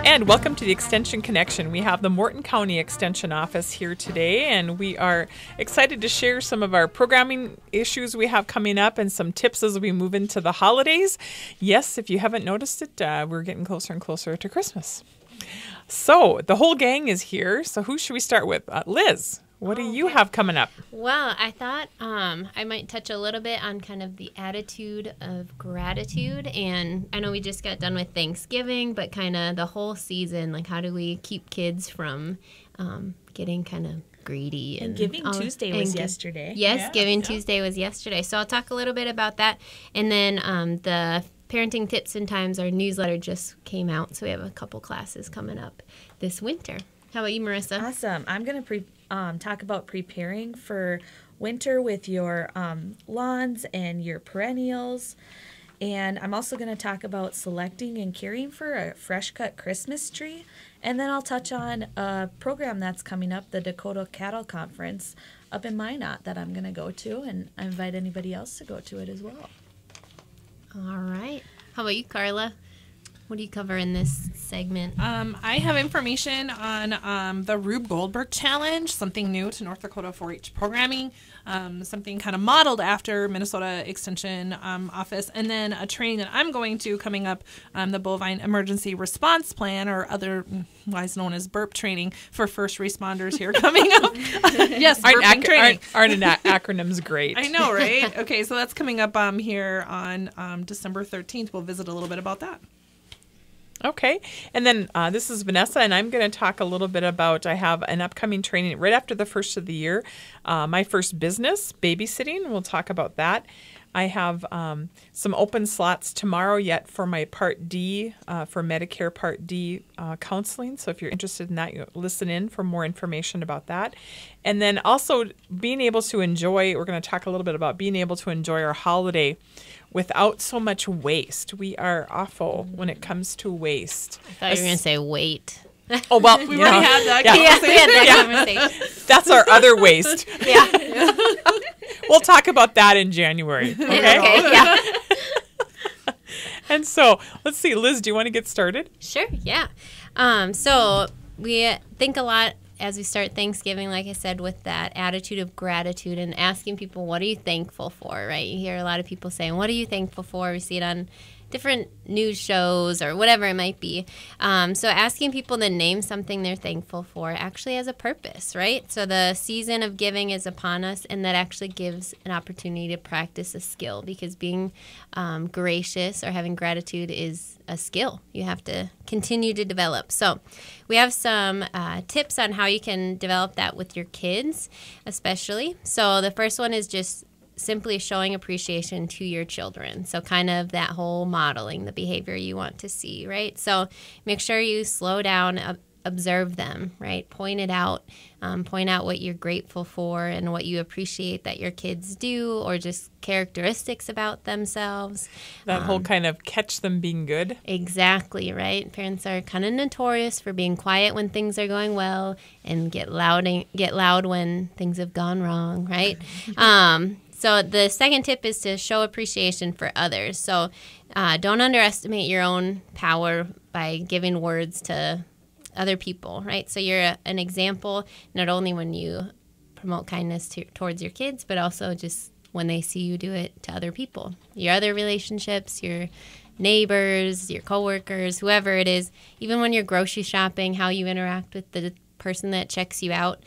And welcome to the Extension Connection. We have the Morton County Extension Office here today, and we are excited to share some of our programming issues we have coming up and some tips as we move into the holidays. Yes, if you haven't noticed it, we're getting closer and closer to Christmas. So the whole gang is here. So who should we start with? Liz, what do you have coming up? Well, I thought I might touch a little bit on kind of the attitude of gratitude. And I know we just got done with Thanksgiving, but kind of the whole season, like how do we keep kids from getting kind of greedy? And Giving Tuesday was yesterday. Yes, Giving Tuesday was yesterday. So I'll talk a little bit about that. And then the Parenting Tips and Times, our newsletter just came out. So we have a couple classes coming up this winter. How about you, Marissa? Awesome. I'm going to talk about preparing for winter with your lawns and your perennials. And I'm also going to talk about selecting and caring for a fresh cut Christmas tree. And then I'll touch on a program that's coming up, the Dakota Cattle Conference up in Minot, that I'm going to go to. And I invite anybody else to go to it as well. All right. How about you, Carla? What do you cover in this segment? I have information on the Rube Goldberg Challenge, something new to North Dakota 4-H programming, something kind of modeled after Minnesota Extension Office, and then a training that I'm going to coming up, the Bovine Emergency Response Plan, or otherwise known as BURP training for first responders here coming up. Yes, burping training. Aren't acronyms great? I know, right? Okay, so that's coming up here on December 13th. We'll visit a little bit about that. Okay. And then this is Vanessa, and I'm going to talk a little bit about, I have an upcoming training right after the first of the year, my first business, babysitting. We'll talk about that. I have some open slots tomorrow yet for my Part D, for Medicare Part D counseling. So if you're interested in that, you listen in for more information about that. And then also being able to enjoy, we're going to talk a little bit about being able to enjoy our holiday without so much waste. We are awful when it comes to waste. I thought you were going to say weight. Oh, well, we already had that conversation. That's our other waste. Yeah. We'll talk about that in January. Okay? Okay, yeah. And so, let's see. Liz, do you want to get started? Sure, yeah. So we think a lot as we start Thanksgiving, like I said, with that attitude of gratitude and asking people, what are you thankful for, right? You hear a lot of people saying, what are you thankful for? We see it on different news shows or whatever it might be. So asking people to name something they're thankful for actually has a purpose, right? So the season of giving is upon us, and that actually gives an opportunity to practice a skill, because being gracious or having gratitude is a skill you have to continue to develop. So we have some tips on how you can develop that with your kids, especially. So the first one is just simply showing appreciation to your children. So kind of that whole modeling the behavior you want to see, right? So make sure you slow down, observe them, right? Point out what you're grateful for and what you appreciate that your kids do, or just characteristics about themselves. That whole kind of catch them being good. Exactly, right? Parents are kind of notorious for being quiet when things are going well and get loud when things have gone wrong, right? So the second tip is to show appreciation for others. So don't underestimate your own power by giving words to other people, right? So you're an example not only when you promote kindness towards your kids, but also just when they see you do it to other people. Your other relationships, your neighbors, your coworkers, whoever it is, even when you're grocery shopping, how you interact with the person that checks you out,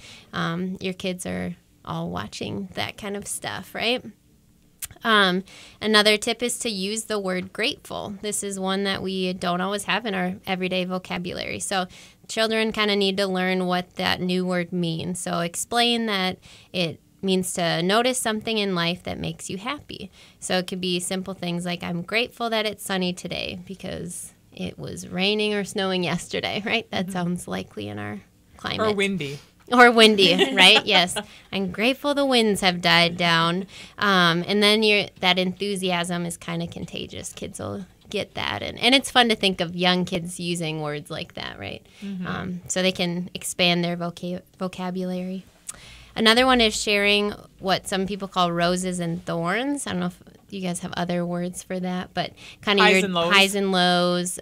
your kids are all watching that kind of stuff, right? Another tip is to use the word grateful. This is one that we don't always have in our everyday vocabulary. So children kind of need to learn what that new word means. So explain that it means to notice something in life that makes you happy. So it could be simple things like, I'm grateful that it's sunny today because it was raining or snowing yesterday, right? That sounds likely in our climate. Or windy. Or windy, right? Yes. I'm grateful the winds have died down. And then that enthusiasm is kind of contagious. Kids will get that. And it's fun to think of young kids using words like that, right? Mm-hmm. So they can expand their vocabulary. Another one is sharing what some people call roses and thorns. I don't know if you guys have other words for that, but kind of highs your and lows. highs and lows.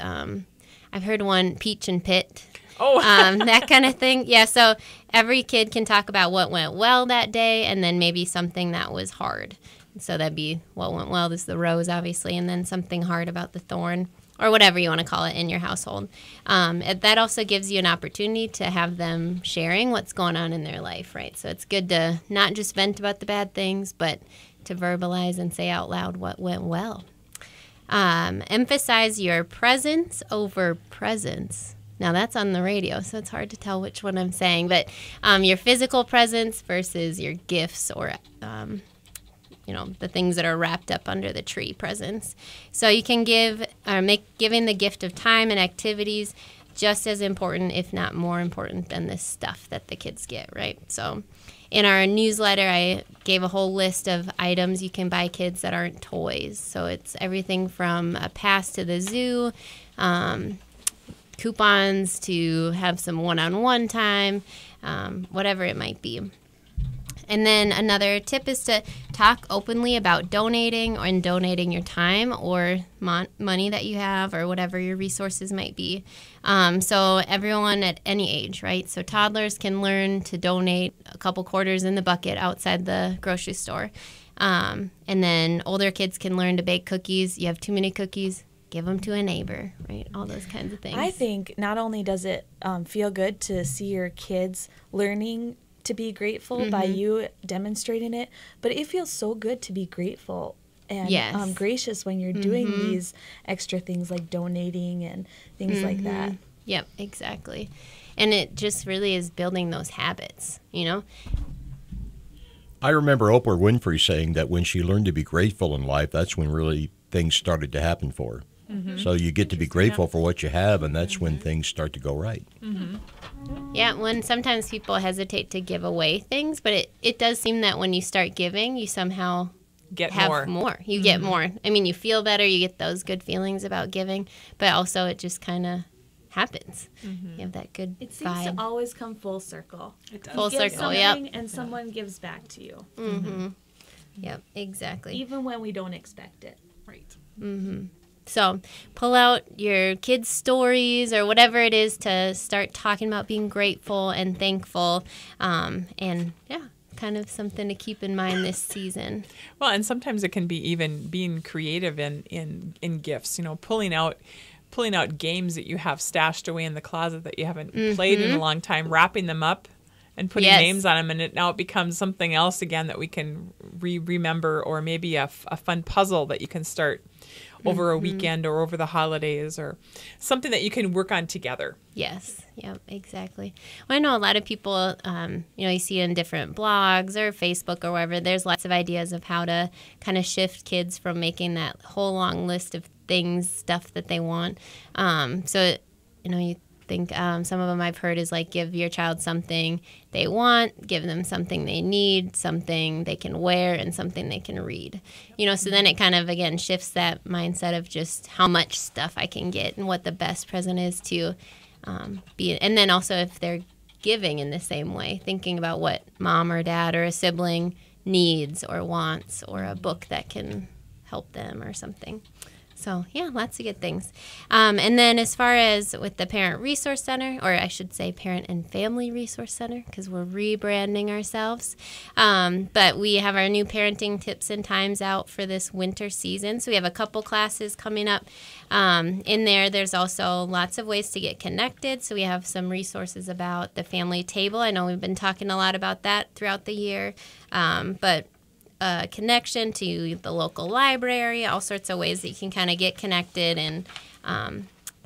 I've heard one, Peach and Pit. Oh, That kind of thing. Yeah, so every kid can talk about what went well that day and then maybe something that was hard. So that'd be what went well, this is the rose, obviously, and then something hard about the thorn, or whatever you want to call it in your household. That also gives you an opportunity to have them sharing what's going on in their life, right? So it's good to not just vent about the bad things, but to verbalize and say out loud what went well. Emphasize your presence over presence. Now, that's on the radio, so it's hard to tell which one I'm saying. But your physical presence versus your gifts or, the things that are wrapped up under the tree presence. So you can make giving the gift of time and activities just as important, if not more important, than the stuff that the kids get, right? So in our newsletter, I gave a whole list of items you can buy kids that aren't toys. So it's everything from a pass to the zoo, coupons to have some one-on-one time, whatever it might be. And then another tip is to talk openly about donating your time or money that you have or whatever your resources might be. So everyone at any age, right? So toddlers can learn to donate a couple quarters in the bucket outside the grocery store. And then older kids can learn to bake cookies. You have too many cookies, give them to a neighbor, right? All those kinds of things. I think not only does it feel good to see your kids learning to be grateful by you demonstrating it, but it feels so good to be grateful and gracious when you're doing these extra things like donating and things like that. Yep, exactly. And it just really is building those habits, I remember Oprah Winfrey saying that when she learned to be grateful in life, that's when really things started to happen for her. So you get to be grateful for what you have, and that's when things start to go right. Yeah, when sometimes people hesitate to give away things, but it does seem that when you start giving, you somehow have more. You get more. I mean, you feel better, you get those good feelings about giving, but also it just kind of happens. You have that good It seems vibe. to always come full circle. It does. Full You give circle, yep. something and someone gives back to you, Yep, exactly. even when we don't expect it. Right. So pull out your kids' stories or whatever it is to start talking about being grateful and thankful. And yeah, kind of something to keep in mind this season. Well, and sometimes it can be even being creative in gifts, pulling out games that you have stashed away in the closet that you haven't played in a long time, wrapping them up and putting names on them, and now it becomes something else again that we can remember, or maybe a fun puzzle that you can start over a weekend or over the holidays, or something that you can work on together. Yes, yeah, exactly. Well, I know a lot of people, you see in different blogs or Facebook or wherever, there's lots of ideas of how to kind of shift kids from making that whole long list of stuff that they want. So, you think some of them I've heard is like give your child something they want, give them something they need, something they can wear, and something they can read. So then it kind of, again, shifts that mindset of just how much stuff I can get and what the best present is to be. And then also if they're giving in the same way, thinking about what mom or dad or a sibling needs or wants, or a book that can help them or something. So, yeah, lots of good things. And then as far as with the Parent Resource Center, or I should say Parent and Family Resource Center, because we're rebranding ourselves. But we have our new parenting tips and times out for this winter season. So we have a couple classes coming up. In there's also lots of ways to get connected. So we have some resources about the family table. I know we've been talking a lot about that throughout the year. But connection to the local library, all sorts of ways that you can kind of get connected and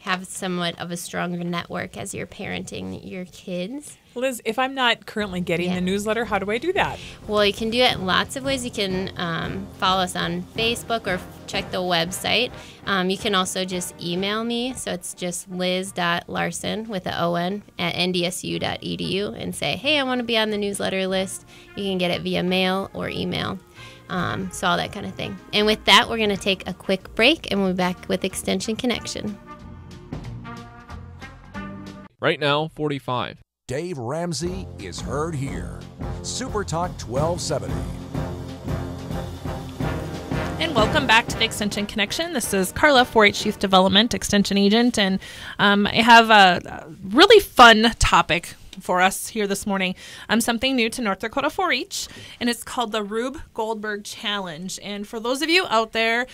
have somewhat of a stronger network as you're parenting your kids. Liz, if I'm not currently getting the newsletter, how do I do that? Well, you can do it in lots of ways. You can follow us on Facebook or check the website. You can also just email me. So it's just liz.larson with an O-N at ndsu.edu and say, hey, I want to be on the newsletter list. You can get it via mail or email. So all that kind of thing. And with that, we're going to take a quick break and we'll be back with Extension Connection. Right now, 45. Dave Ramsey is heard here. Super Talk 1270. And Welcome back to the Extension Connection. This is Carla, 4-H Youth Development Extension Agent, and I have a really fun topic for us here this morning. Something new to North Dakota 4-H, and it's called the Rube Goldberg Challenge. And for those of you out there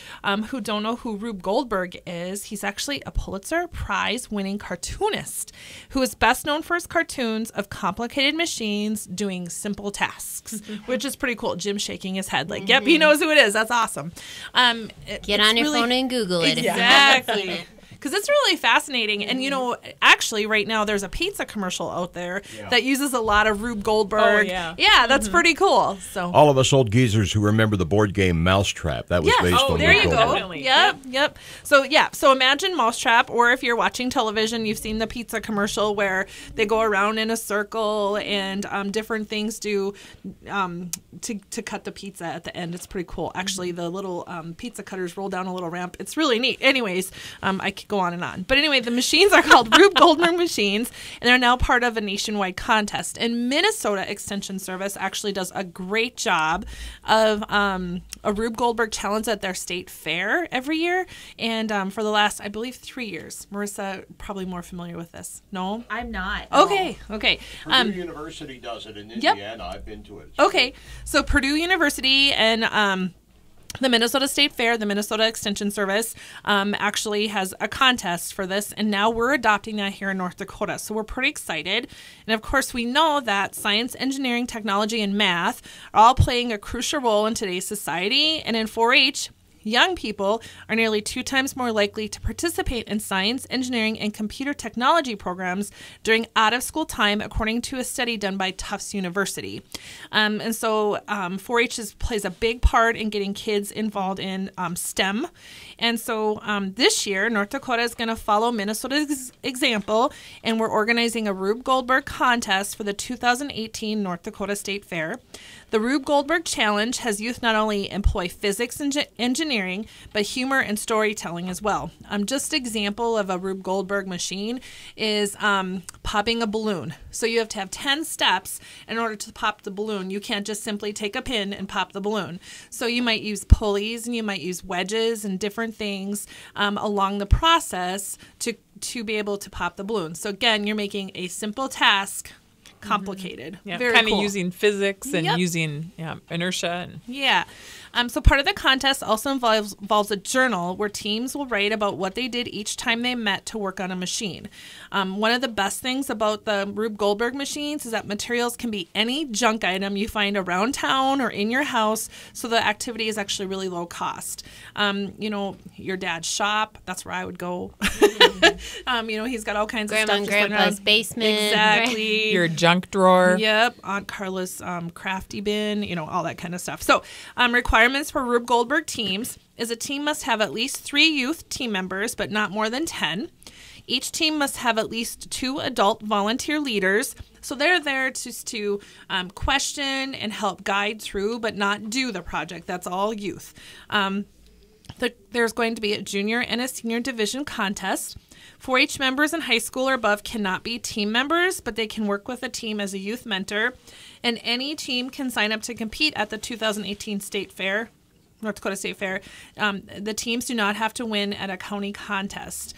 who don't know who Rube Goldberg is, he's actually a Pulitzer Prize-winning cartoonist who is best known for his cartoons of complicated machines doing simple tasks, which is pretty cool. Jim shaking his head like, yep, he knows who it is. That's awesome. Get on your phone and Google it. Exactly. Because it's really fascinating. And, you know, actually right now there's a pizza commercial out there that uses a lot of Rube Goldberg. Oh, yeah. Yeah, that's pretty cool. So All of us old geezers who remember the board game Mousetrap, that was based on there Rube you go. Goldberg. Definitely. Yep. So imagine Mousetrap, or if you're watching television, you've seen the pizza commercial where they go around in a circle and different things to cut the pizza at the end. It's pretty cool. Actually, the little pizza cutters roll down a little ramp. It's really neat. Anyways, I could go on and on. But anyway, the machines are called Rube Goldberg machines, and they're now part of a nationwide contest. And Minnesota Extension Service actually does a great job of a Rube Goldberg challenge at their state fair every year. And for the last, I believe, 3 years. Marissa, probably more familiar with this. No? I'm not. Okay. Purdue University does it in Indiana. I've been to it. Okay. So Purdue University and the Minnesota State Fair, the Minnesota Extension Service, actually has a contest for this, and now we're adopting that here in North Dakota. So we're pretty excited. And of course, we know that science, engineering, technology, and math are all playing a crucial role in today's society. And in 4-H, young people are nearly 2 times more likely to participate in science, engineering, and computer technology programs during out-of-school time, according to a study done by Tufts University. And so 4-H plays a big part in getting kids involved in STEM. And so this year, North Dakota is going to follow Minnesota's example, and we're organizing a Rube Goldberg contest for the 2018 North Dakota State Fair. The Rube Goldberg Challenge has youth not only employ physics and engineering, but humor and storytelling as well. Just example of a Rube Goldberg machine is popping a balloon. So you have to have 10 steps in order to pop the balloon. You can't just simply take a pin and pop the balloon. So you might use pulleys and you might use wedges and different things along the process to be able to pop the balloon. So again, you're making a simple task complicated. Yeah, very kind of cool. using physics and using inertia. And Yeah. So part of the contest also involves a journal where teams will write about what they did each time they met to work on a machine. One of the best things about the Rube Goldberg machines is that materials can be any junk item you find around town or in your house, so the activity is actually really low cost. Your dad's shop, that's where I would go. He's got all kinds Grandma of and stuff. just Grandpa's around. basement. Exactly. your junk drawer. Yep, Aunt Carla's crafty bin, all that kind of stuff. So requirements for Rube Goldberg teams is a team must have at least 3 youth team members, but not more than 10. Each team must have at least 2 adult volunteer leaders. So they're there just to question and help guide through, but not do the project. That's all youth. There's going to be a junior and a senior division contest. 4-H members in high school or above cannot be team members, but they can work with a team as a youth mentor. And any team can sign up to compete at the 2018 State Fair, North Dakota State Fair. The teams do not have to win at a county contest.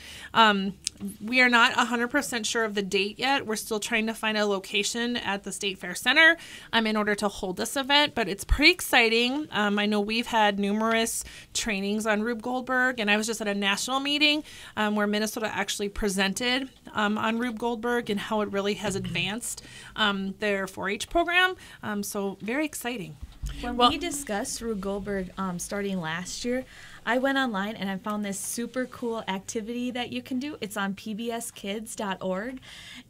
We are not 100% sure of the date yet. We're still trying to find a location at the State Fair Center in order to hold this event, but it's pretty exciting. I know we've had numerous trainings on Rube Goldberg, and I was just at a national meeting where Minnesota actually presented on Rube Goldberg and how it really has advanced their 4-H program. So very exciting. When we discussed Rube Goldberg starting last year, I went online and I found this super cool activity that you can do. It's on pbskids.org.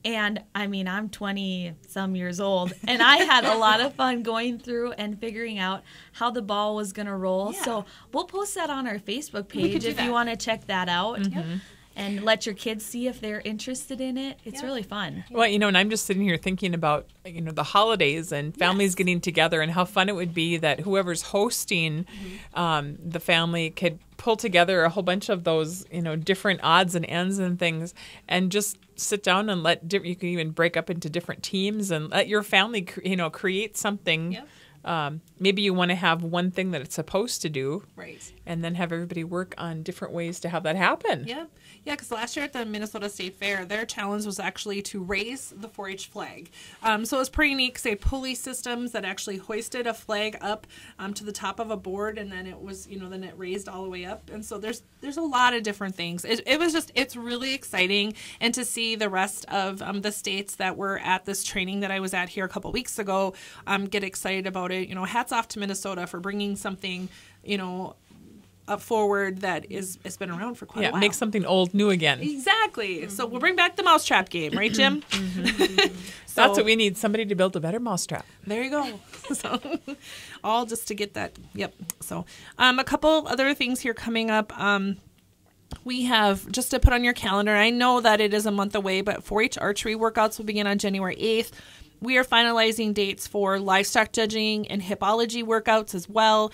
And I mean, I'm 20-some years old, and I had a lot of fun going through and figuring out how the ball was going to roll. Yeah. So we'll post that on our Facebook page if you want to check that out. Mm-hmm. And let your kids see if they're interested in it. It's really fun. Well, and I'm just sitting here thinking about, the holidays and families getting together and how fun it would be that whoever's hosting the family could pull together a whole bunch of those, different odds and ends and things, and just sit down and you can even break up into different teams and let your family, create something maybe you want to have one thing that it's supposed to do, Right. and then have everybody work on different ways to have that happen. Yeah. Yeah, because last year at the Minnesota State Fair, their challenge was actually to raise the 4-H flag. So it was pretty neat because they had pulley systems that actually hoisted a flag up to the top of a board, and then it was, then it raised all the way up. And so there's a lot of different things. It's really exciting. And to see the rest of the states that were at this training that I was at here a couple weeks ago get excited about it. Hats off to Minnesota for bringing something, up forward that has been around for quite a while. Make something old new again. Exactly. So we'll bring back the mousetrap game, right, Jim? That's what we need, somebody to build a better mousetrap. There you go. So all just to get that. Yep. So a couple other things here coming up. We have, just to put on your calendar, I know that it is a month away, but 4-H archery workouts will begin on January 8th. We are finalizing dates for livestock judging and hippology workouts as well.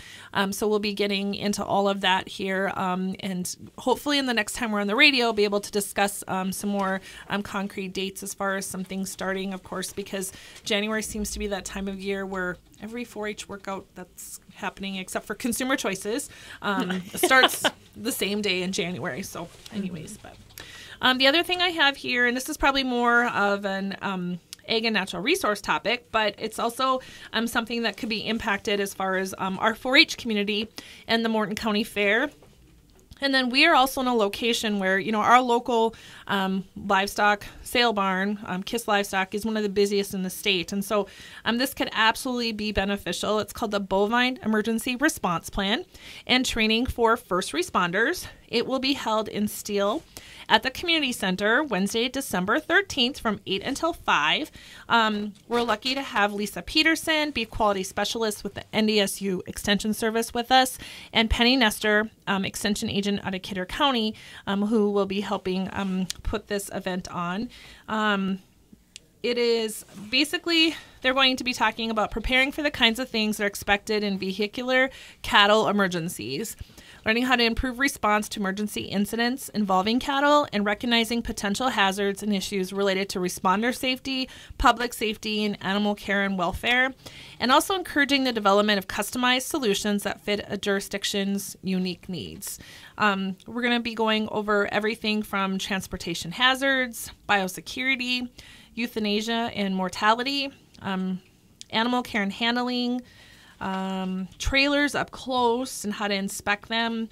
So we'll be getting into all of that here. And hopefully in the next time we're on the radio, be able to discuss some more concrete dates as far as some things starting, of course, because January seems to be that time of year where every 4-H workout that's happening, except for Consumer Choices, starts the same day in January. So anyways, but the other thing I have here, and this is probably more of an ag and natural resource topic, but it's also something that could be impacted as far as our 4-H community and the Morton County Fair. And then we are also in a location where, our local livestock sale barn, Kiss Livestock, is one of the busiest in the state. And so this could absolutely be beneficial. It's called the Bovine Emergency Response Plan and training for first responders. It will be held in Steele at the Community Center Wednesday, December 13th from 8 until 5. We're lucky to have Lisa Peterson, Beef Quality Specialist with the NDSU Extension Service with us, and Penny Nestor, Extension Agent out of Kidder County, who will be helping put this event on. It is basically, they're going to be talking about preparing for the kinds of things that are expected in vehicular cattle emergencies, learning how to improve response to emergency incidents involving cattle, and recognizing potential hazards and issues related to responder safety, public safety, and animal care and welfare, and also encouraging the development of customized solutions that fit a jurisdiction's unique needs. We're going to be going over everything from transportation hazards, biosecurity, euthanasia and mortality, animal care and handling, trailers up close and how to inspect them.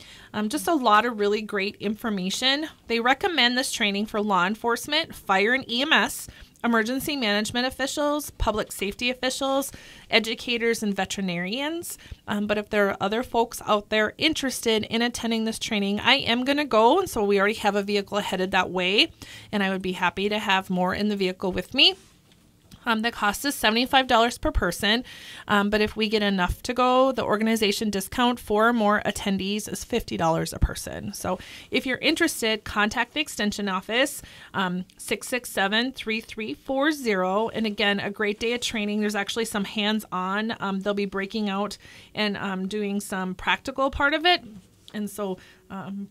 Just a lot of really great information. They recommend this training for law enforcement, fire and EMS, emergency management officials, public safety officials, educators, and veterinarians. But if there are other folks out there interested in attending this training, I am going to go. And so we already have a vehicle headed that way. And I would be happy to have more in the vehicle with me. The cost is $75 per person, but if we get enough to go, the organization discount for more attendees is $50 a person. So if you're interested, contact the Extension office, 667-3340. And again, a great day of training. There's actually some hands-on. They'll be breaking out and doing some practical part of it. And so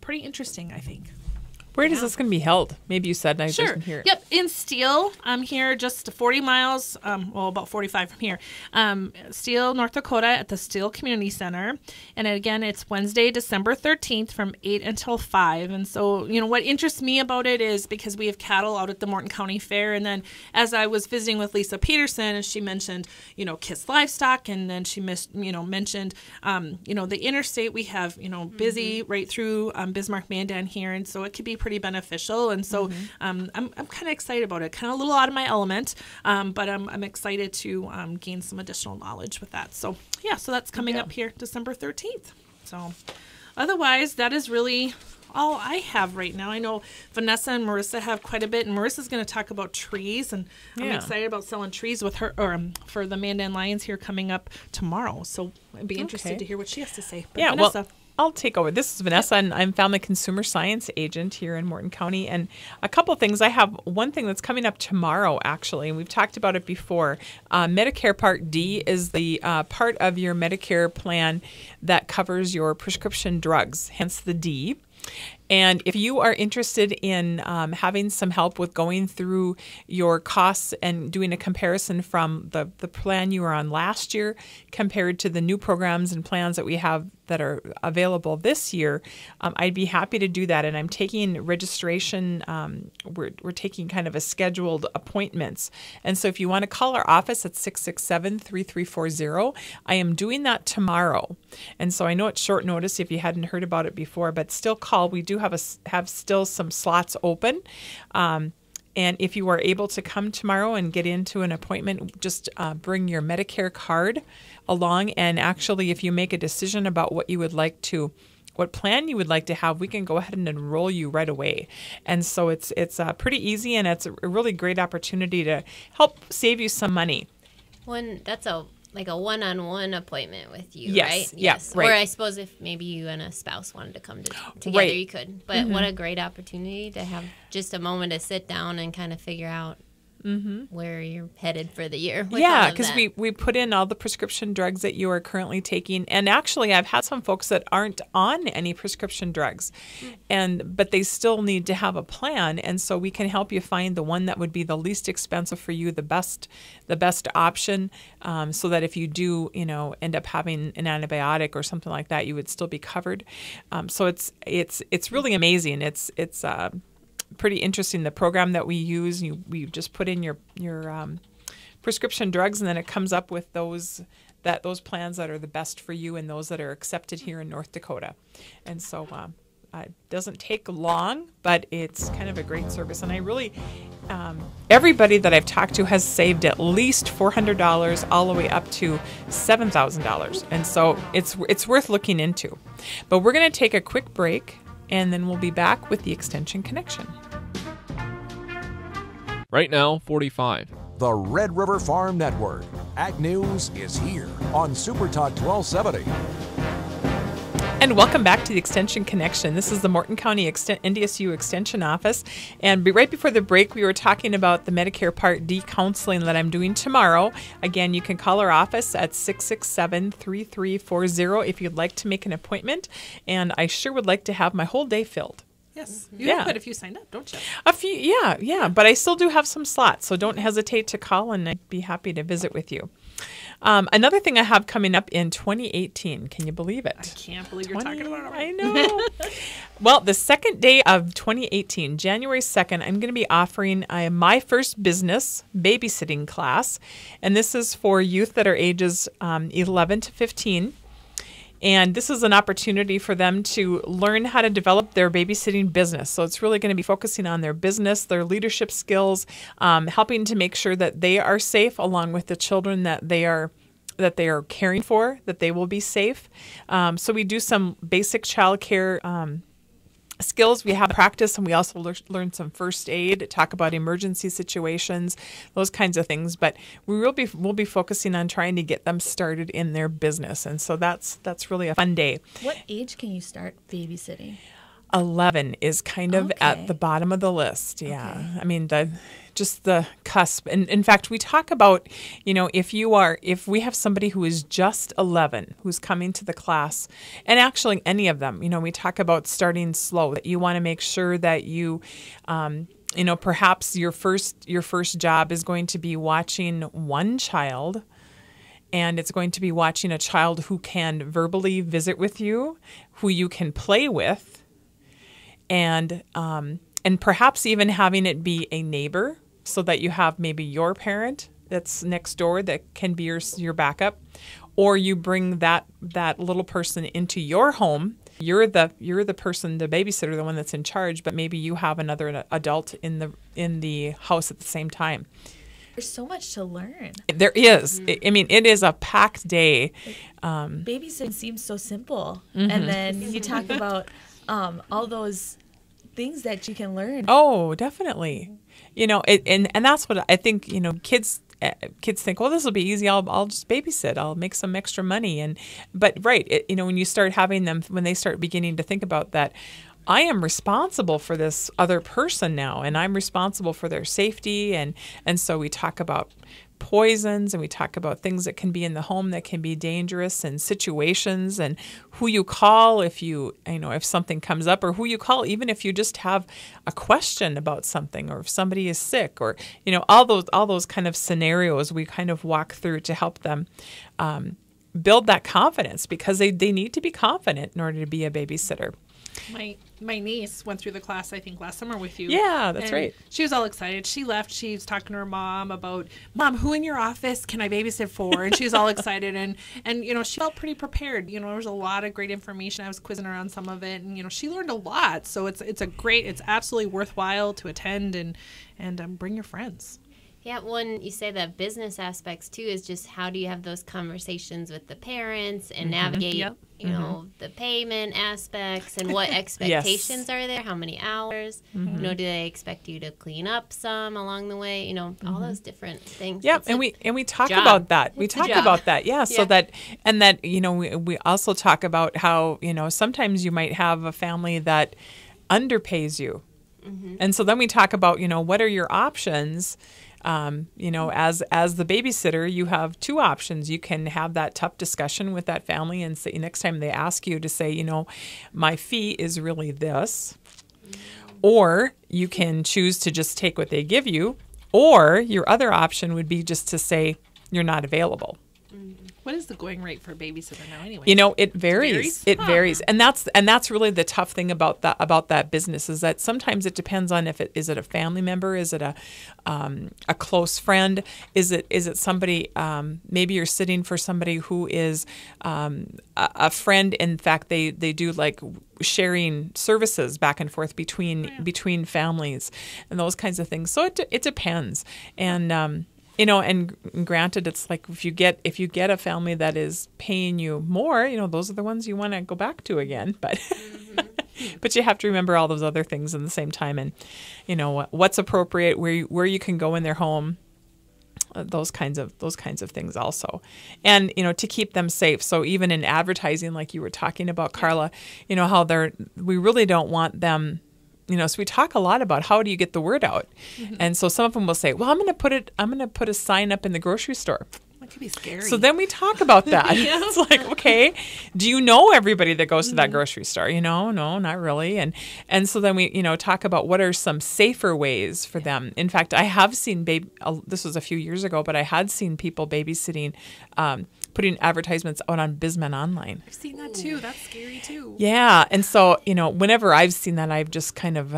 pretty interesting, I think. Where is this going to be held? Maybe you said, and I Sure. didn't hear it. Yep, in Steele. I'm here just 40 miles, about 45 from here. Steele, North Dakota at the Steele Community Center. And again, it's Wednesday, December 13th from 8 until 5. And so, what interests me about it is because we have cattle out at the Morton County Fair. And then as I was visiting with Lisa Peterson, and she mentioned, Kiss Livestock. And then she mentioned, the interstate we have, busy right through Bismarck Mandan here. And so it could be pretty beneficial, and so I'm kind of excited about it. Kind of a little out of my element, but I'm excited to gain some additional knowledge with that. So so that's coming up here December 13th. So otherwise, that is really all I have right now. I know Vanessa and Marissa have quite a bit, and Marissa's going to talk about trees, and I'm excited about selling trees with her, or for the Mandan Lions here coming up tomorrow. So I'd be interested to hear what she has to say. But Vanessa. Well, I'll take over. This is Vanessa, and I'm Family Consumer Science Agent here in Morton County. And a couple things. I have one thing that's coming up tomorrow, actually, and we've talked about it before. Medicare Part D is the part of your Medicare plan that covers your prescription drugs, hence the D. And if you are interested in having some help with going through your costs and doing a comparison from the plan you were on last year compared to the new programs and plans that we have that are available this year, I'd be happy to do that. And I'm taking registration. We're taking kind of a scheduled appointments. And so if you want to call our office at 667-3340, I am doing that tomorrow. And so I know it's short notice if you hadn't heard about it before, but still call. We do have still some slots open. And if you are able to come tomorrow and get into an appointment, just bring your Medicare card along. And actually, if you make a decision about what plan you would like to have, we can go ahead and enroll you right away. And so it's pretty easy, and it's a really great opportunity to help save you some money. That's like a one-on-one appointment with you, Yes. right? Yeah, Yes. right. Or I suppose if maybe you and a spouse wanted to come together, Right. you could. But what a great opportunity to have just a moment to sit down and kind of figure out where you're headed for the year. with all Yeah, of because that. we put in all the prescription drugs that you are currently taking, and actually, I've had some folks that aren't on any prescription drugs, but they still need to have a plan, and so we can help you find the one that would be the least expensive for you, the best option, so that if you do, end up having an antibiotic or something like that, you would still be covered. So it's really amazing. It's pretty interesting. The program that we use, we just put in your prescription drugs, and then it comes up with those plans that are the best for you and those that are accepted here in North Dakota. And so it doesn't take long, but it's kind of a great service. And I really, everybody that I've talked to has saved at least $400 all the way up to $7,000. And so it's worth looking into. But we're going to take a quick break, and then we'll be back with the Extension Connection. Right now, 45. The Red River Farm Network. Ag News is here on Super Talk 1270. And welcome back to the Extension Connection. This is the Morton County NDSU Extension Office. And right before the break, we were talking about the Medicare Part D counseling that I'm doing tomorrow. Again, you can call our office at 667-3340 if you'd like to make an appointment. And I sure would like to have my whole day filled. Yes. You Yeah. have quite a few signed up, don't you? A few, yeah. But I still do have some slots, so don't hesitate to call, and I'd be happy to visit with you. Another thing I have coming up in 2018, can you believe it? I can't believe you're talking about it I already. know. Well, the second day of 2018, January 2nd, I'm going to be offering my first business babysitting class, and this is for youth that are ages 11 to 15. And this is an opportunity for them to learn how to develop their babysitting business. So it's really going to be focusing on their business, their leadership skills, helping to make sure that they are safe along with the children that they are caring for, that they will be safe. So we do some basic child care skills. We have practice, and we also learn some first aid, talk about emergency situations, those kinds of things. But we'll be focusing on trying to get them started in their business, and so that's really a fun day. What age can you start babysitting? 11 is kind of at the bottom of the list. Yeah, Okay. I mean just the cusp. And in fact, we talk about, if we have somebody who is just 11 who's coming to the class, and actually any of them, we talk about starting slow, that you want to make sure that you, perhaps your first job is going to be watching one child, and it's going to be watching a child who can verbally visit with you, who you can play with, and perhaps even having it be a neighbor, so that you have maybe your parent that's next door that can be your backup, or you bring that little person into your home. You're the person, the babysitter, the one that's in charge, but maybe you have another adult in the house at the same time. There's so much to learn. There is. I mean, it is a packed day. Babysitting seems so simple, and then you talk about all those things that you can learn. Oh, definitely. And that's what I think. Kids think, well, this will be easy. I'll just babysit. I'll make some extra money. But when you start having them, when they start beginning to think about that, I am responsible for this other person now, and I'm responsible for their safety. And so we talk about poisons, and we talk about things that can be in the home that can be dangerous, and situations, and who you call if if something comes up, or who you call even if you just have a question about something, or if somebody is sick, or all those kind of scenarios we kind of walk through to help them build that confidence, because they need to be confident in order to be a babysitter. My niece went through the class, I think, last summer with you. Yeah, that's right. She was all excited. She left. She was talking to her mom about, Mom, who in your office can I babysit for? And she was all excited. And she felt pretty prepared. There was a lot of great information. I was quizzing her on some of it. And, she learned a lot. So it's absolutely worthwhile to attend and bring your friends. Yeah, when you say that business aspects too is just how do you have those conversations with the parents and navigate, the payment aspects and what expectations are there, how many hours, do they expect you to clean up some along the way, all those different things. Yeah, and we talk about that. We talk about that, yeah. So that we also talk about how sometimes you might have a family that underpays you, and so then we talk about what are your options. As the babysitter, you have two options. You can have that tough discussion with that family and say, next time they ask you to say, my fee is really this. Or you can choose to just take what they give you. Or your other option would be just to say, you're not available. What is the going rate for a babysitter now anyway? It varies. It varies. And that's really the tough thing about that business, is that sometimes it depends on is it a family member, is it a close friend, is it somebody, maybe you're sitting for somebody who is a friend. In fact, they do like sharing services back and forth between families and those kinds of things. So it depends. And and granted, it's like if you get a family that is paying you more, those are the ones you want to go back to again. But but you have to remember all those other things in the same time, and what's appropriate, where you can go in their home, those kinds of things also, and to keep them safe. So even in advertising, like you were talking about, Carla, how we really don't want them. So we talk a lot about how do you get the word out, and so some of them will say, "Well, I'm going to put a sign up in the grocery store." That could be scary. So then we talk about that. It's like, okay, do you know everybody that goes to that grocery store? No, not really. And so then we talk about what are some safer ways for them. In fact, I have seen this was a few years ago, but I had seen people babysitting. Putting advertisements out on Bisman Online. I've seen that too. That's scary too. Yeah. And so, whenever I've seen that, I've just kind of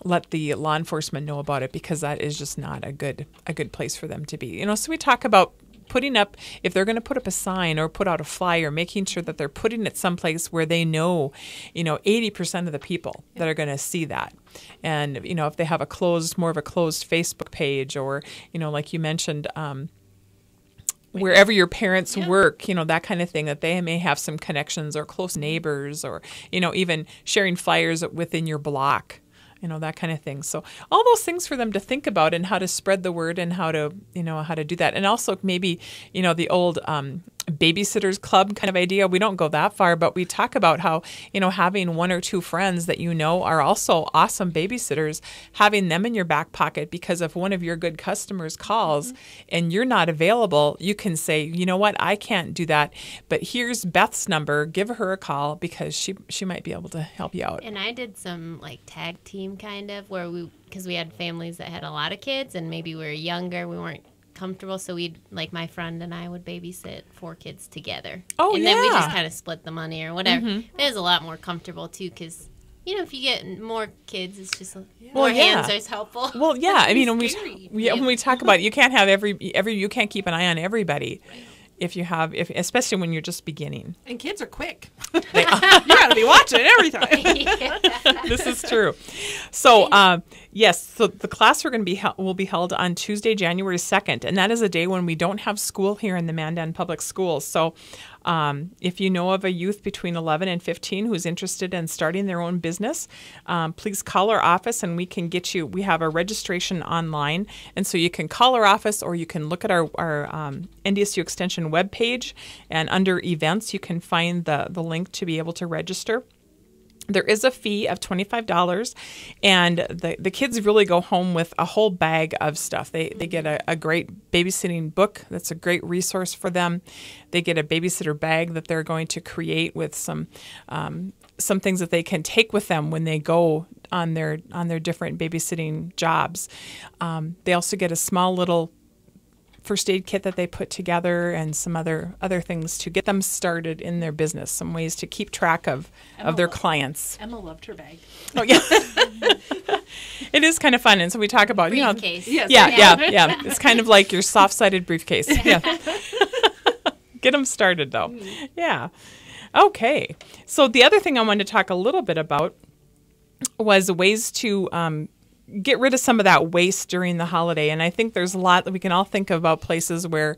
let the law enforcement know about it, because that is just not a good place for them to be. So we talk about putting up, if they're going to put up a sign or put out a flyer, making sure that they're putting it someplace where they know, 80% of the people that are going to see that. And, if they have more of a closed Facebook page, or, like you mentioned, wherever your parents work, that kind of thing, that they may have some connections or close neighbors, or, even sharing flyers within your block, that kind of thing. So all those things for them to think about, and how to spread the word, and how to do that. And also maybe, the old babysitters club kind of idea. We don't go that far, but we talk about how, having one or two friends that are also awesome babysitters, having them in your back pocket, because if one of your good customers calls and you're not available, you can say, you know what, I can't do that, but here's Beth's number, give her a call, because she might be able to help you out. And I did some like tag team kind of, where because we had families that had a lot of kids, and maybe we were younger, we weren't comfortable, so my friend and I would babysit 4 kids together. And then we just kind of split the money or whatever. It was a lot more comfortable too, because if you get more kids, it's just more hands is helpful. Well, yeah, I mean, when we talk about it, you can't have you can't keep an eye on everybody. Especially when you're just beginning. And kids are quick. You got to be watching every time. This is true. So, yes, so the class will be held on Tuesday, January 2nd, and that is a day when we don't have school here in the Mandan Public Schools. So, if you know of a youth between 11 and 15 who's interested in starting their own business, please call our office, and we can get you. We have a registration online, and so you can call our office, or you can look at our NDSU Extension webpage, and under events you can find the link to be able to register. There is a fee of $25, and the kids really go home with a whole bag of stuff. They get a great babysitting book that's a great resource for them. They get a babysitter bag that they're going to create with some things that they can take with them when they go on their different babysitting jobs. They also get a small little first aid kit that they put together and some other things to get them started in their business, some ways to keep track of their clients. Emma loved her bag. Oh, yeah. It is kind of fun. And so we talk about, Briefcase. Yes. Yeah. It's kind of like your soft-sided briefcase. Yeah. Get them started, though. Yeah. Okay. So the other thing I wanted to talk a little bit about was ways to get rid of some of that waste during the holiday. And I think there's a lot that we can all think about places where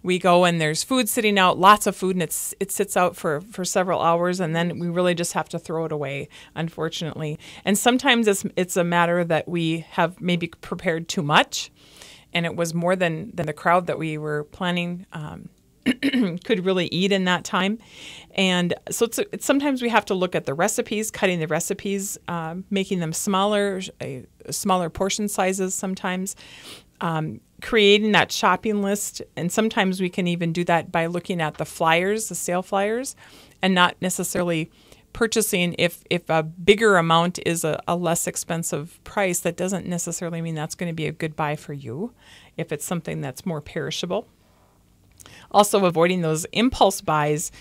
we go and there's food sitting out, lots of food, and it sits out for several hours, and then we really just have to throw it away, unfortunately. And sometimes it's a matter that we have maybe prepared too much, and it was more than the crowd that we were planning could really eat in that time. And so it's sometimes we have to look at the recipes, cutting the recipes, making them smaller portion sizes sometimes, creating that shopping list. And sometimes we can even do that by looking at the flyers, the sale flyers, and not necessarily purchasing if a bigger amount is a less expensive price. That doesn't necessarily mean that's going to be a good buy for you if it's something that's more perishable. Also avoiding those impulse buys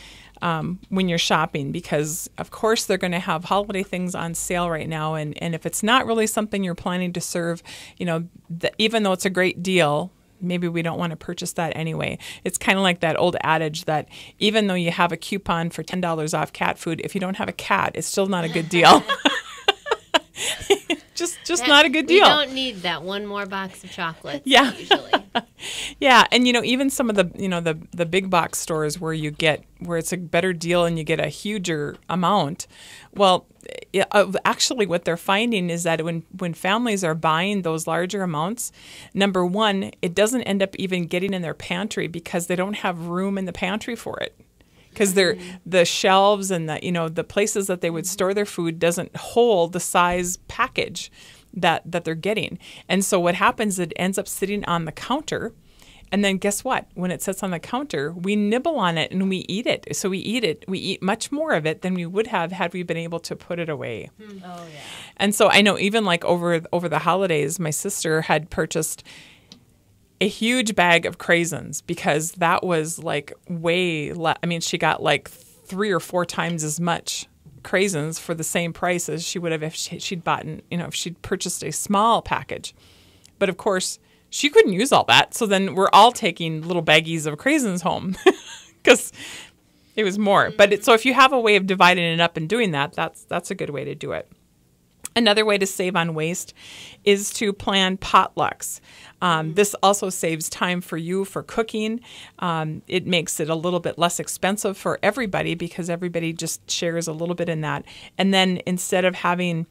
when you're shopping, because of course they're going to have holiday things on sale right now, and if it's not really something you're planning to serve, even though it's a great deal, maybe we don't want to purchase that anyway. It's kind of like that old adage that even though you have a coupon for $10 off cat food, if you don't have a cat, it's still not a good deal. Just not a good deal. We don't need that one more box of chocolates. Yeah. Usually. Yeah, and even some of the big box stores where it's a better deal and you get a huger amount. Well, actually, what they're finding is that when families are buying those larger amounts, number one, it doesn't end up even getting in their pantry because they don't have room in the pantry for it. Because the shelves and the places that they would store their food doesn't hold the size package that they're getting. And so what happens, it ends up sitting on the counter. And then guess what? When it sits on the counter, we nibble on it and we eat it. So we eat much more of it than we would have had we been able to put it away. Oh, yeah. And so I know even like over the holidays, my sister had purchased a huge bag of craisins because that was like way less. I mean, she got like 3 or 4 times as much craisins for the same price as she would have if she'd bought, if she'd purchased a small package. But of course, she couldn't use all that. So then we're all taking little baggies of craisins home because it was more. But so if you have a way of dividing it up and doing that, that's a good way to do it. Another way to save on waste is to plan potlucks. This also saves time for you for cooking. It makes it a little bit less expensive for everybody because everybody just shares a little bit in that. And then instead of having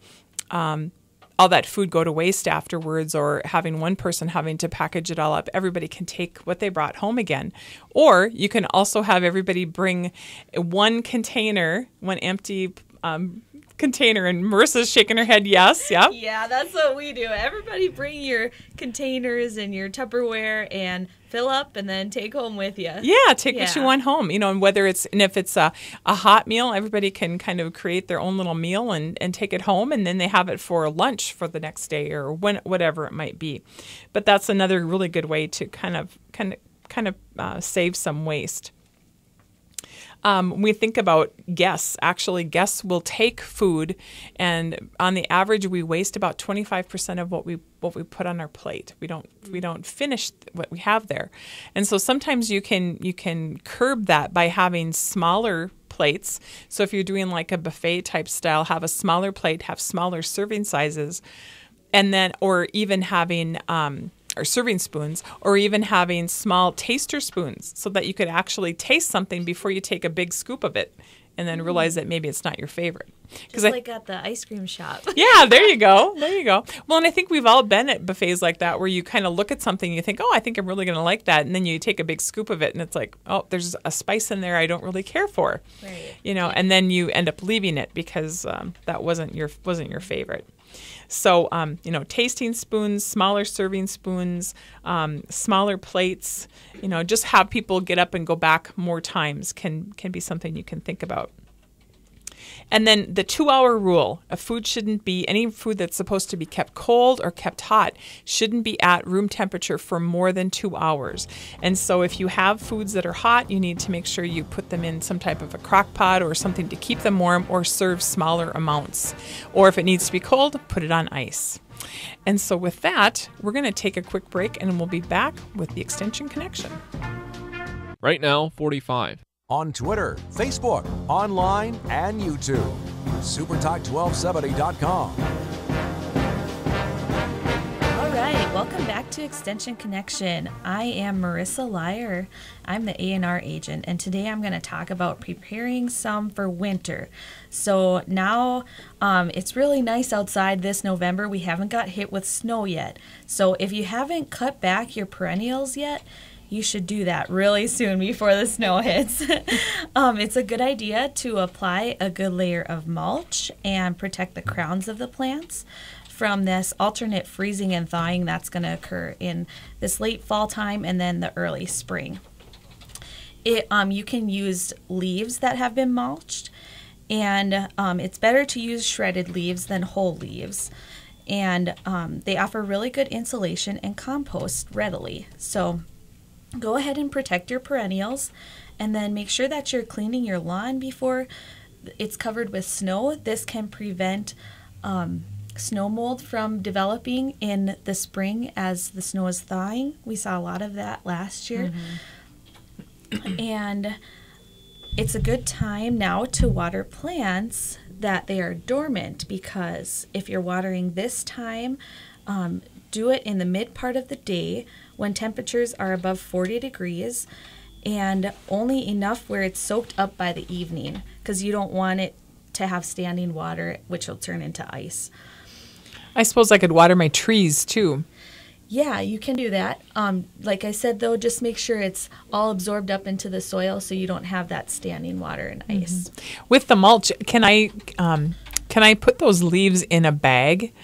all that food go to waste afterwards or having one person having to package it all up, everybody can take what they brought home again. Or you can also have everybody bring one container, one empty container, and Marissa's shaking her head yes. Yeah. Yeah, that's what we do. Everybody bring your containers and your Tupperware and fill up and then take home with you. Yeah, take what you want home. And if it's a hot meal, everybody can kind of create their own little meal and take it home, and then they have it for lunch for the next day or whatever it might be. But that's another really good way to kind of save some waste. When we think about guests, actually guests will take food, and on the average we waste about 25% of what we put on our plate. We don't finish what we have there. And so sometimes you can curb that by having smaller plates. So if you're doing like a buffet type style, have a smaller plate, have smaller serving sizes, and then or even having or serving spoons, or even having small taster spoons so that you could actually taste something before you take a big scoop of it. and then realize that maybe it's not your favorite. Just like at the ice cream shop. Yeah, there you go. There you go. Well, and I think we've all been at buffets like that where you kind of look at something and you think, oh, I think I'm really going to like that. And then you take a big scoop of it and it's like, oh, there's a spice in there I don't really care for. Right. You know, and then you end up leaving it because that wasn't your favorite. So, you know, tasting spoons, smaller serving spoons, smaller plates, you know, just have people get up and go back more times can be something you can think about. And then the 2-hour rule. Any food that's supposed to be kept cold or kept hot shouldn't be at room temperature for more than 2 hours. And so if you have foods that are hot, you need to make sure you put them in some type of a crock pot or something to keep them warm, or serve smaller amounts. Or if it needs to be cold, put it on ice. And so with that, we're going to take a quick break and we'll be back with the Extension Connection. Right now, 45. On Twitter, Facebook, online, and YouTube. SuperTalk1270.com. All right, welcome back to Extension Connection. I am Marissa Lyer. I'm the A&R agent, and today I'm going to talk about preparing some for winter. So now it's really nice outside this November. We haven't got hit with snow yet. So if you haven't cut back your perennials yet, you should do that really soon before the snow hits. It's a good idea to apply a good layer of mulch and protect the crowns of the plants from this alternate freezing and thawing that's going to occur in this late fall time and then the early spring. You can use leaves that have been mulched, and it's better to use shredded leaves than whole leaves. And they offer really good insulation and compost readily. So go ahead and protect your perennials, and then make sure that you're cleaning your lawn before it's covered with snow. This can prevent snow mold from developing in the spring as the snow is thawing. We saw a lot of that last year. And it's a good time now to water plants that they are dormant, because if you're watering this time, do it in the mid part of the day when temperatures are above 40 degrees, and only enough where it's soaked up by the evening, because you don't want it to have standing water, which will turn into ice. I suppose I could water my trees too. Yeah, you can do that. Like I said, though, just make sure it's all absorbed up into the soil so you don't have that standing water and ice. With the mulch, can I put those leaves in a bag?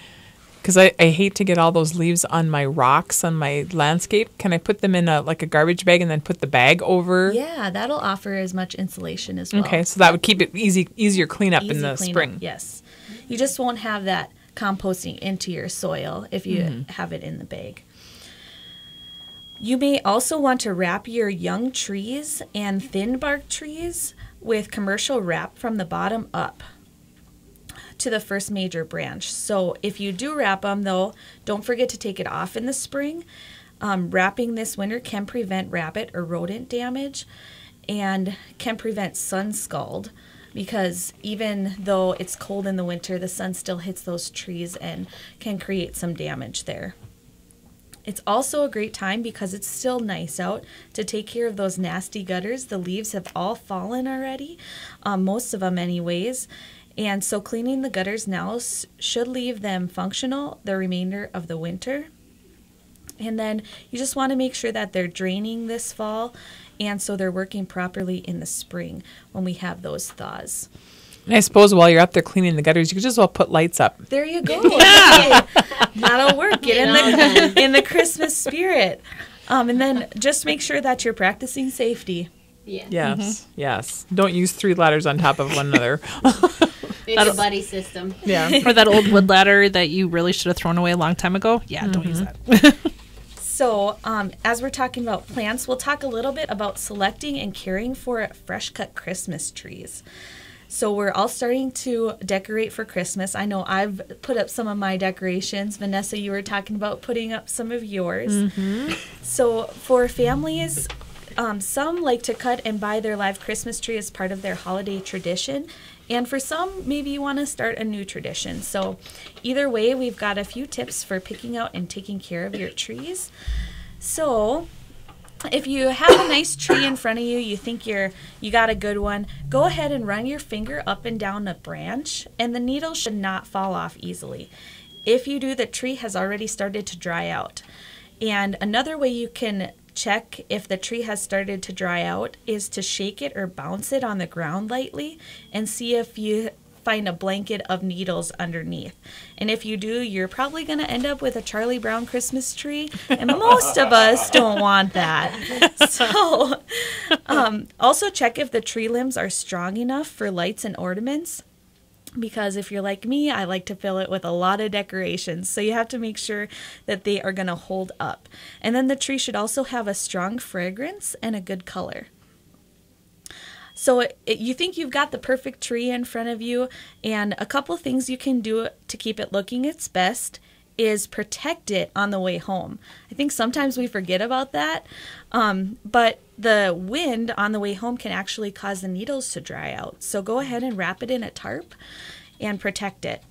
Because I hate to get all those leaves on my rocks on my landscape. Can I put them in a garbage bag and then put the bag over? Yeah, that'll offer as much insulation as well. Okay, so that would keep it easier cleanup in the cleanup, spring. Yes. You just won't have that composting into your soil if you have it in the bag. You may also want to wrap your young trees and thin bark trees with commercial wrap from the bottom up to the first major branch. So if you do wrap them, though, don't forget to take it off in the spring. Wrapping this winter can prevent rabbit or rodent damage and can prevent sun scald, because even though it's cold in the winter, the sun still hits those trees and can create some damage there. It's also a great time, because it's still nice out, to take care of those nasty gutters. The leaves have all fallen already, most of them anyways. And so cleaning the gutters now should leave them functional the remainder of the winter. And then you just want to make sure that they're draining this fall, and so they're working properly in the spring when we have those thaws. And I suppose while you're up there cleaning the gutters, you could just well put lights up. There you go. Yeah. That'll work. Get in the Christmas spirit. And then just make sure that you're practicing safety. Yeah. Yes, yes. Don't use 3 ladders on top of one another. It's a buddy system. Yeah. Or that old wood ladder that you really should have thrown away a long time ago. Yeah, don't use that. So as we're talking about plants, we'll talk a little bit about selecting and caring for fresh cut Christmas trees. So we're all starting to decorate for Christmas. I know I've put up some of my decorations. Vanessa, you were talking about putting up some of yours. So for families, some like to cut and buy their live Christmas tree as part of their holiday tradition. And for some, maybe you want to start a new tradition. So either way, we've got a few tips for picking out and taking care of your trees. So if you have a nice tree in front of you, you think you got a good one, go ahead and run your finger up and down the branch, and the needles should not fall off easily. If you do, the tree has already started to dry out. And another way you can check if the tree has started to dry out is to shake it or bounce it on the ground lightly and see if you find a blanket of needles underneath. And if you do, you're probably going to end up with a Charlie Brown Christmas tree, and most of us don't want that. So also check if the tree limbs are strong enough for lights and ornaments, because if you're like me, I like to fill it with a lot of decorations. So you have to make sure that they are going to hold up. And then the tree should also have a strong fragrance and a good color. So you think you've got the perfect tree in front of you, and a couple things you can do to keep it looking its best is protect it on the way home. I think sometimes we forget about that, but the wind on the way home can actually cause the needles to dry out. So go ahead and wrap it in a tarp and protect it.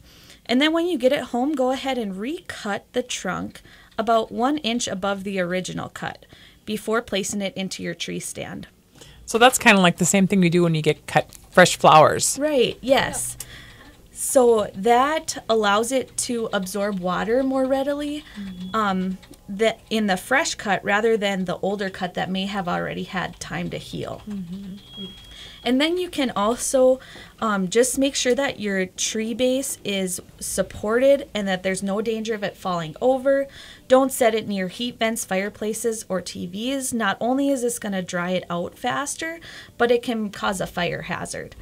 And then when you get it home, go ahead and recut the trunk about 1 inch above the original cut before placing it into your tree stand. So that's kind of like the same thing we do when you get cut fresh flowers. Right, yes. So that allows it to absorb water more readily that in the fresh cut rather than the older cut that may have already had time to heal. And then you can also just make sure that your tree base is supported and that there's no danger of it falling over. Don't set it near heat vents, fireplaces, or TVs. Not only is this going to dry it out faster, but it can cause a fire hazard.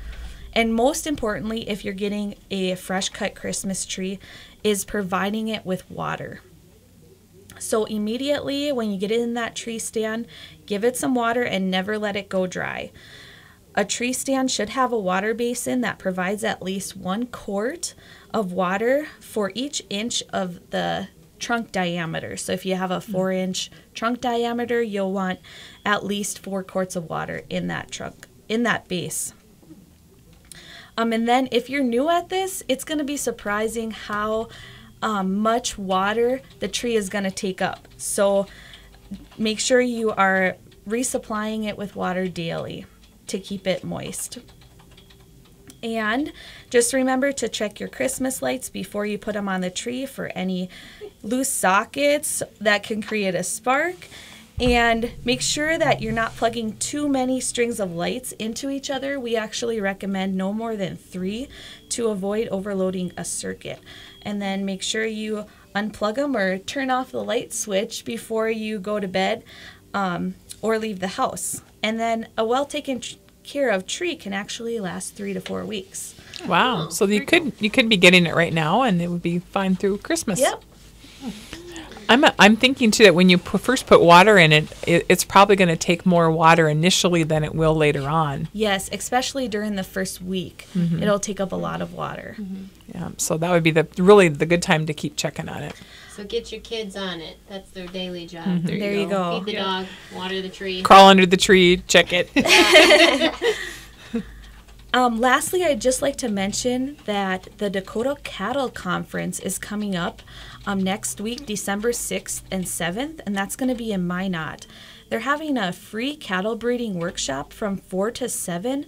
And most importantly, if you're getting a fresh cut Christmas tree, is providing it with water. So immediately when you get it in that tree stand, give it some water and never let it go dry. A tree stand should have a water basin that provides at least 1 quart of water for each inch of the trunk diameter. So if you have a 4-inch trunk diameter, you'll want at least 4 quarts of water in that trunk, in that base. And then if you're new at this, it's going to be surprising how much water the tree is going to take up. So make sure you are resupplying it with water daily to keep it moist. And just remember to check your Christmas lights before you put them on the tree for any loose sockets that can create a spark. And make sure that you're not plugging too many strings of lights into each other. We actually recommend no more than 3 to avoid overloading a circuit. And then make sure you unplug them or turn off the light switch before you go to bed or leave the house. And then a well taken care of tree can actually last 3 to 4 weeks. Wow. So you could be getting it right now and it would be fine through Christmas. Yep. I'm thinking too that when you first put water in it, it's probably going to take more water initially than it will later on. Yes, especially during the first week. It'll take up a lot of water. Yeah, so that would be really the good time to keep checking on it. So get your kids on it. That's their daily job. There you go. Feed the dog, water the tree. Crawl under the tree, check it. Lastly, I'd just like to mention that the Dakota Cattle Conference is coming up next week, December 6th and 7th, and that's going to be in Minot. They're having a free cattle breeding workshop from 4 to 7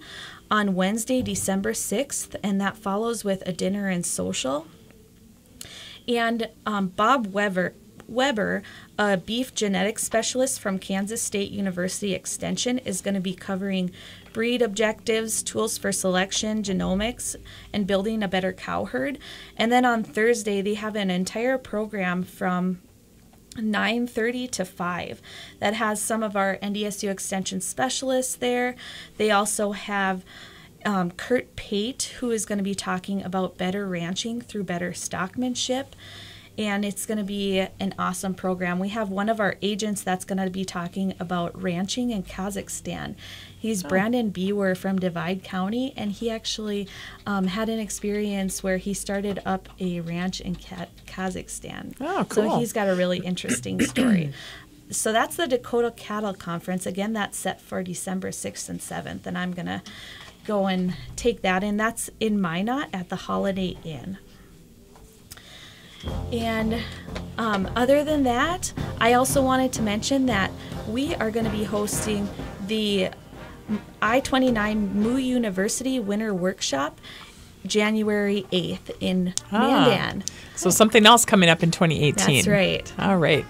on Wednesday, December 6th, and that follows with a dinner and social. And Bob Weber, a beef genetics specialist from Kansas State University Extension, is going to be covering breed objectives, tools for selection, genomics, and building a better cow herd. And then on Thursday, they have an entire program from 9:30 to 5 that has some of our NDSU Extension specialists there. They also have Kurt Pate, who is going to be talking about better ranching through better stockmanship. And it's going to be an awesome program. We have one of our agents that's going to be talking about ranching in Kazakhstan. He's Brandon Bewer from Divide County, and he actually had an experience where he started up a ranch in Kazakhstan. Oh, cool. So he's got a really interesting story. So that's the Dakota Cattle Conference. Again, that's set for December 6th and 7th, and I'm going to go and take that in. That's in Minot at the Holiday Inn. And other than that, I also wanted to mention that we are going to be hosting the I-29 Moo University Winter Workshop January 8th in Mandan. So something else coming up in 2018. That's right. All right.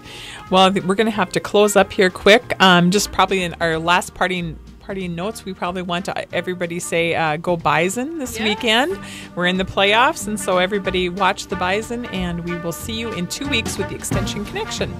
Well, we're going to have to close up here quick. Just probably in our last parting notes, we probably want to everybody say go Bison this weekend. We're in the playoffs, and so everybody watch the Bison, and we will see you in 2 weeks with the Extension Connection.